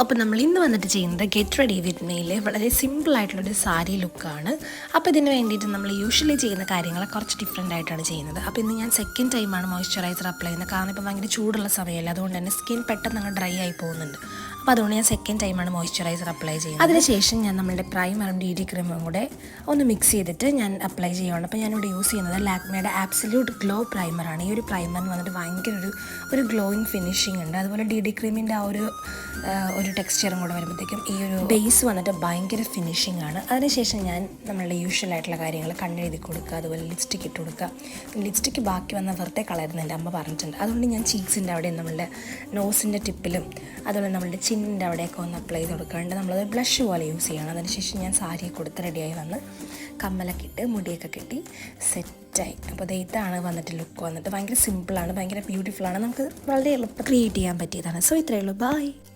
അപ്പോൾ നമ്മൾ ഇന്ന് വന്നിട്ട് ചെയ്യുന്നത് ഗെറ്റ് റെഡി വിത്ത് മീയിലെ വളരെ സിമ്പിളായിട്ടുള്ളൊരു സാരി ലുക്കാണ്. അപ്പോൾ ഇതിന് വേണ്ടിയിട്ട് നമ്മൾ യൂഷ്വലി ചെയ്യുന്ന കാര്യങ്ങൾ കുറച്ച് ഡിഫറെൻ്റ് ആയിട്ടാണ് ചെയ്യുന്നത്. അപ്പോൾ ഇന്ന് ഞാൻ സെക്കൻഡ് ടൈമാണ് മോയ്സ്ചറൈസർ അപ്ലൈ ചെയ്യുന്നത്. കാരണം ഇപ്പോൾ ഭയങ്കര ചൂടുള്ള സമയമല്ല, അതുകൊണ്ട് തന്നെ സ്കിൻ പെട്ടെന്ന് അങ്ങ് ഡ്രൈ ആയി പോകുന്നുണ്ട്. അപ്പോൾ അതുകൊണ്ട് ഞാൻ സെക്കൻഡ് ടൈമാണ് മോയ്സ്ചറൈസർ അപ്ലൈ ചെയ്യുന്നത്. അതിനുശേഷം ഞാൻ നമ്മുടെ പ്രൈമറും DD ക്രീമും കൂടെ ഒന്ന് മിക്സ് ചെയ്തിട്ട് ഞാൻ അപ്ലൈ ചെയ്യുകയാണ്. അപ്പോൾ ഞാനിവിടെ യൂസ് ചെയ്യുന്നത് ലാക്മേയുടെ ആബ്സല്യൂട്ട് ഗ്ലോ പ്രൈമറാണ്. ഈ ഒരു പ്രൈമറിന് വന്നിട്ട് ഭയങ്കര ഒരു ഗ്ലോയിങ് ഫിനിഷിംഗ് ഉണ്ട്. അതുപോലെ DD ക്രീമിൻ്റെ ആ ഒരു ടെക്സ്ചറും കൂടെ വരുമ്പോഴത്തേക്കും ഈ ഒരു ബേസ് വന്നിട്ട് ഭയങ്കര ഫിനിഷിംഗ് ആണ്. അതിനുശേഷം ഞാൻ നമ്മളുടെ യൂഷ്വൽ ആയിട്ടുള്ള കാര്യങ്ങൾ കണ്ണെഴുതി കൊടുക്കുക, അതുപോലെ ലിപ്സ്റ്റിക്ക് ഇട്ട് കൊടുക്കുക. ലിപ്സ്റ്റിക്ക് ബാക്കി വന്ന വെറുതെ കളയുന്ന എൻ്റെ അമ്മ പറഞ്ഞിട്ടുണ്ട്. അതുകൊണ്ട് ഞാൻ ചീക്സിൻ്റെ അവിടെയും നമ്മളുടെ നോസിൻ്റെ ടിപ്പിലും അതുപോലെ നമ്മളുടെ ചിന്നിൻ്റെ അവിടെയൊക്കെ ഒന്ന് അപ്ലൈ ചെയ്ത് കൊടുക്കാണ്ട് നമ്മളത് ബ്ലഷ് പോലെ യൂസ് ചെയ്യണം. അതിനുശേഷം ഞാൻ സാരിയെ കൊടുത്ത് റെഡിയായി വന്ന് കമ്മലൊക്കെ ഇട്ട് മുടിയൊക്കെ കെട്ടി സെറ്റായി. അപ്പോൾ ഇതാണ് വന്നിട്ട് ലുക്ക് വന്നിട്ട് ഭയങ്കര സിമ്പിളാണ്, ഭയങ്കര ബ്യൂട്ടിഫുള്ളാണ്. നമുക്ക് വളരെ എളുപ്പം ക്രിയേറ്റ് ചെയ്യാൻ പറ്റിയതാണ്. സോ ഇത്രയേ ഉള്ളൂ. ബൈ.